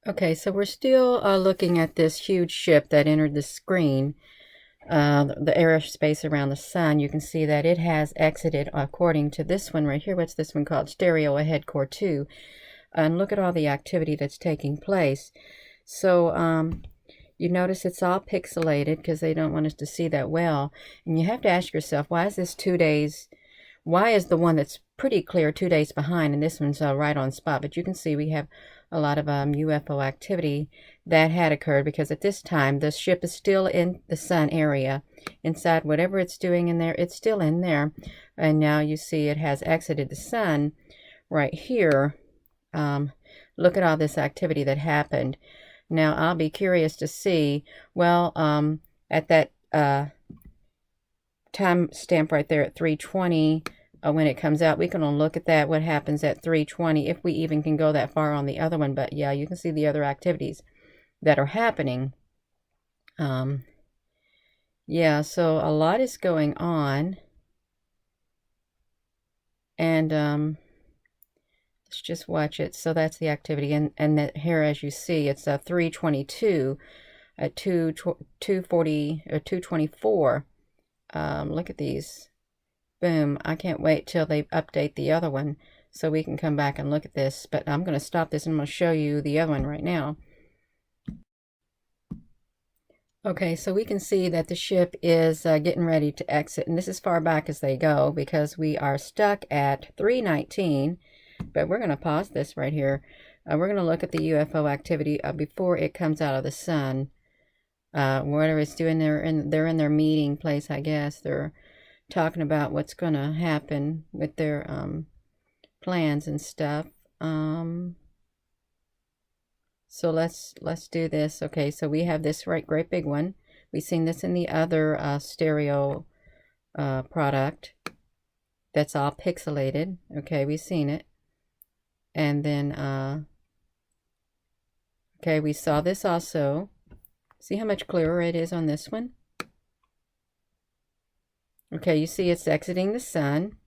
Okay, so we're still looking at this huge ship that entered the screen, the airspace around the sun. You can see that it has exited according to this one right here. What's this one called? Stereo Ahead Core 2. And look at all the activity that's taking place. So you notice it's all pixelated because they don't want us to see that well. And you have to ask yourself, why is this 2 days? Why is the one that's pretty clear 2 days behind, and this one's right on spot? But you can see we have a lot of UFO activity that had occurred because at this time the ship is still in the sun area. Inside whatever it's doing in there, it's still in there. And now you see it has exited the sun right here. Look at all this activity that happened. Now I'll be curious to see, well, at that time stamp right there at 3:20, when it comes out, we can look at that, what happens at 3:20, if we even can go that far on the other one. But yeah, you can see the other activities that are happening. Yeah, so a lot is going on. And let's just watch it. So that's the activity. And that here, as you see, it's a 3:22 at 2:40 or 2:24. Look at these. Boom. I can't wait till they update the other one so we can come back and look at this. But I'm going to stop this and I'm going to show you the other one right now. Okay, so we can see that the ship is getting ready to exit. And this is far back as they go because we are stuck at 3:19. But we're going to pause this right here. We're going to look at the UFO activity before it comes out of the sun. Whatever it's doing, they're in their meeting place, I guess. They're talking about what's going to happen with their plans and stuff. So let's do this. Okay, so we have this great big one. We've seen this in the other stereo product. That's all pixelated. Okay, we've seen it. And then okay, we saw this also. See how much clearer it is on this one? Okay, you see it's exiting the sun.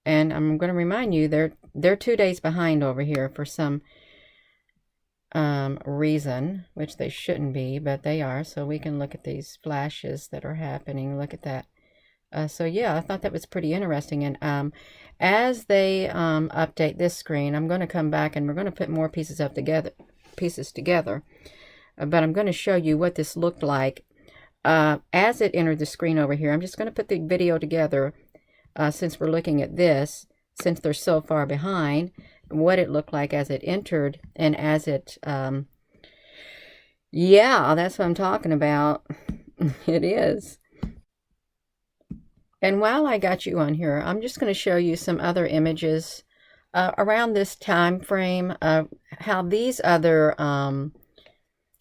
And I'm going to remind you, they're 2 days behind over here for some reason, which they shouldn't be, but they are. So we can look at these flashes that are happening. Look at that. So yeah, I thought that was pretty interesting. And as they update this screen, I'm going to come back and we're going to put more pieces together. But I'm going to show you what this looked like as it entered the screen over here. I'm just going to put the video together since we're looking at this, since they're so far behind, what it looked like as it entered and as it, yeah, that's what I'm talking about. It is. And while I got you on here, I'm just going to show you some other images around this time frame of how these other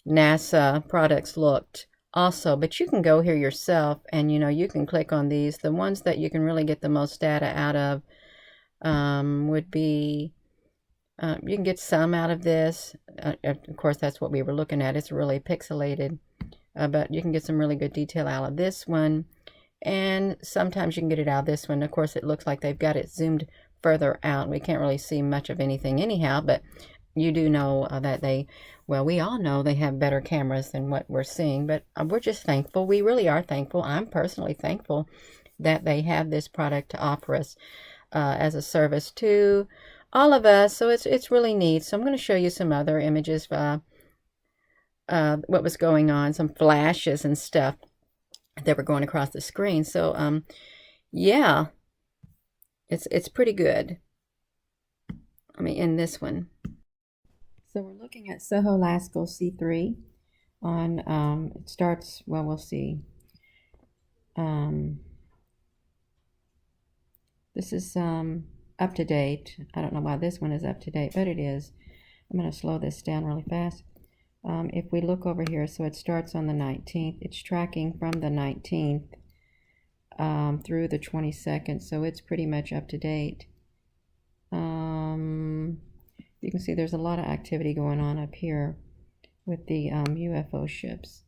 NASA products looked also. But you can go here yourself and, you can click on these. The ones that you can really get the most data out of would be, you can get some out of this. Of course, that's what we were looking at. It's really pixelated. But you can get some really good detail out of this one. And sometimes you can get it out of this one. Of course, it looks like they've got it zoomed further out. We can't really see much of anything anyhow, but you do know that we all know they have better cameras than what we're seeing, but we're just thankful. We really are thankful. I'm personally thankful that they have this product to offer us as a service to all of us. So it's really neat. So I'm going to show you some other images, what was going on, some flashes and stuff that were going across the screen. So yeah, it's pretty good. Let me end this one. So we're looking at SOHO Lasco C3 on it starts, well, we'll see. This is up to date. I don't know why this one is up to date, but it is. I'm going to slow this down really fast. If we look over here, so it starts on the 19th. It's tracking from the 19th through the 22nd, so it's pretty much up to date. You can see there's a lot of activity going on up here with the UFO ships.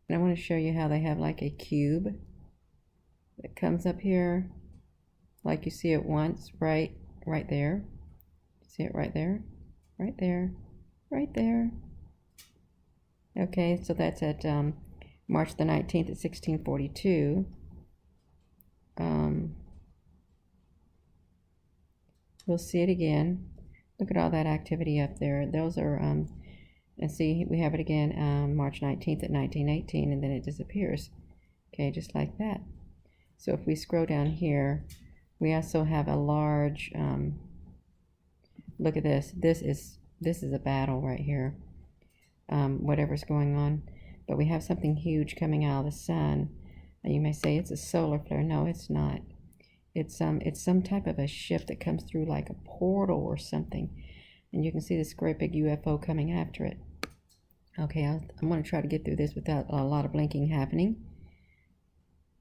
And I want to show you how they have like a cube that comes up here, like you see it once, right there. See it right there, right there, right there. Okay, so that's at March the 19th at 1642. We'll see it again. Look at all that activity up there. Those are, and see, we have it again March 19th at 1918, and then it disappears. Okay, just like that. So if we scroll down here, we also have a large, look at this. This is a battle right here. Whatever's going on. But we have something huge coming out of the sun. Now you may say it's a solar flare. No, it's not. It's some type of a ship that comes through like a portal or something. And you can see this great big UFO coming after it. Okay, I'm going to try to get through this without a lot of blinking happening.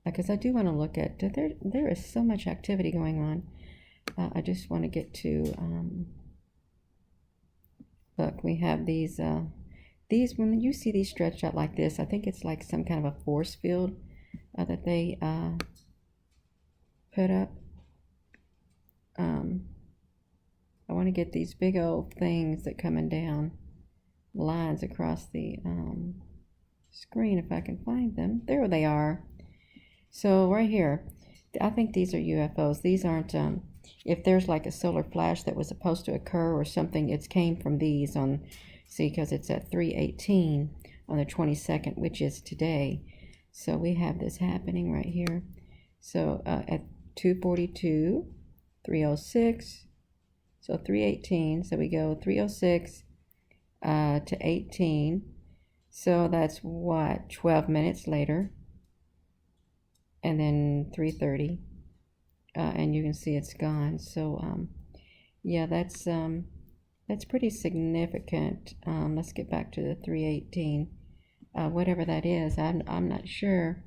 Because I do want to look at, there is so much activity going on. I just want to get to, look, we have these, when you see these stretched out like this, I think it's like some kind of a force field that they put up. I want to get these big old things that coming down, lines across the screen if I can find them. There they are. So right here, I think these are UFOs. These aren't, if there's like a solar flash that was supposed to occur or something, it came from these on, see, because it's at 3:18 on the 22nd, which is today. So we have this happening right here. So at 2:42, 3:06, so 3:18. So we go 3:06 to 18. So that's what, 12 minutes later. And then 3:30. And you can see it's gone. So yeah, that's pretty significant. Let's get back to the 3:18. Whatever that is, I'm not sure.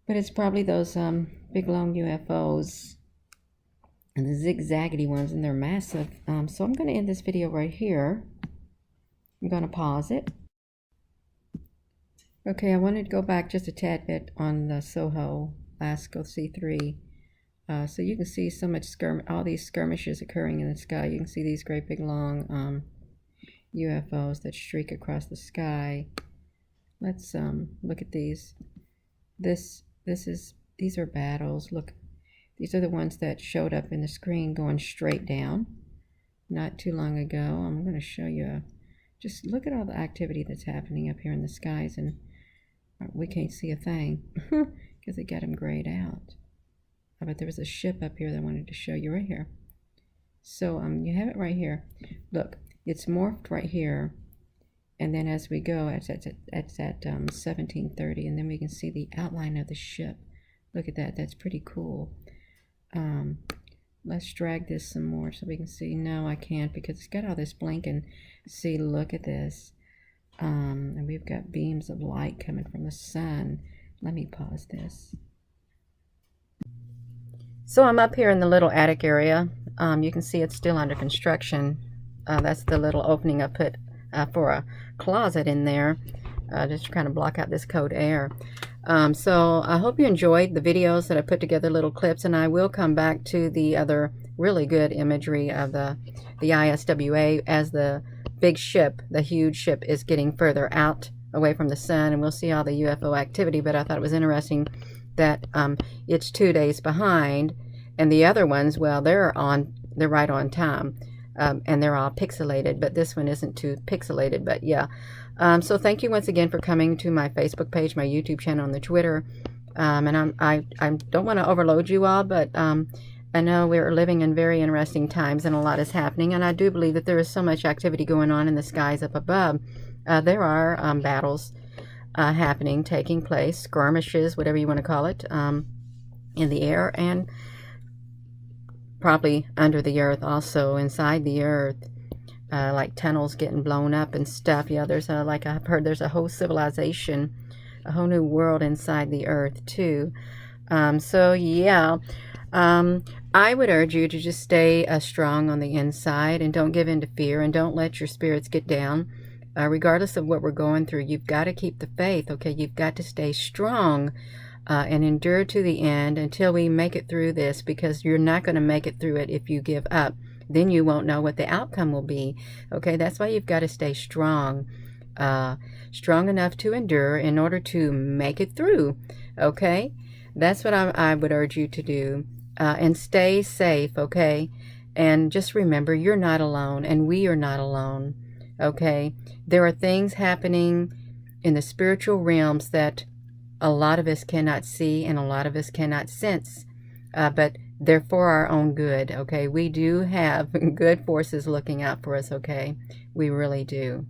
But it's probably those big long UFOs and the zigzaggedy ones, and they're massive. So I'm going to end this video right here. I'm going to pause it. Okay, I wanted to go back just a tad bit on the SOHO, Lasco C3. So you can see so much all these skirmishes occurring in the sky. You can see these great big long UFOs that streak across the sky. Let's look at these. These are battles. Look, these are the ones that showed up in the screen going straight down not too long ago. I'm going to show you. Just look at all the activity that's happening up here in the skies, and we can't see a thing because it got them grayed out. But there was a ship up here that I wanted to show you right here. So you have it right here. Look, it's morphed right here, and then as we go, it's at 17:30, and then we can see the outline of the ship. Look at that. That's pretty cool. Let's drag this some more so we can see. No, I can't because it's got all this blinking. See, look at this. And we've got beams of light coming from the sun. Let me pause this. So I'm up here in the little attic area. You can see it's still under construction. That's the little opening I put for a closet in there, just to kind of block out this cold air. So I hope you enjoyed the videos that I put together, little clips, and I will come back to the other really good imagery of the ISWA as the big ship, the huge ship, is getting further out away from the sun, and we'll see all the UFO activity. But I thought it was interesting that it's 2 days behind, and the other ones, well, they're right on time, and they're all pixelated, but this one isn't too pixelated. But yeah, so thank you once again for coming to my Facebook page, my YouTube channel, and the Twitter. And I don't want to overload you all, but I know we're living in very interesting times, and a lot is happening, and I do believe that there is so much activity going on in the skies up above. There are battles happening, taking place, skirmishes, whatever you want to call it, in the air, and probably under the earth also, inside the earth, like tunnels getting blown up and stuff. Yeah, there's like I've heard there's a whole civilization, a whole new world inside the earth too. So yeah, I would urge you to just stay strong on the inside, and don't give in to fear, and don't let your spirits get down. Regardless of what we're going through, you've got to keep the faith, okay? You've got to stay strong and endure to the end until we make it through this, because you're not going to make it through it if you give up. then you won't know what the outcome will be. Okay, that's why you've got to stay strong, strong enough to endure in order to make it through. Okay, that's what I would urge you to do, and stay safe. Okay, and just remember, you're not alone, and we are not alone. Okay, there are things happening in the spiritual realms that a lot of us cannot see and a lot of us cannot sense, but they're for our own good. Okay, we do have good forces looking out for us. Okay, we really do.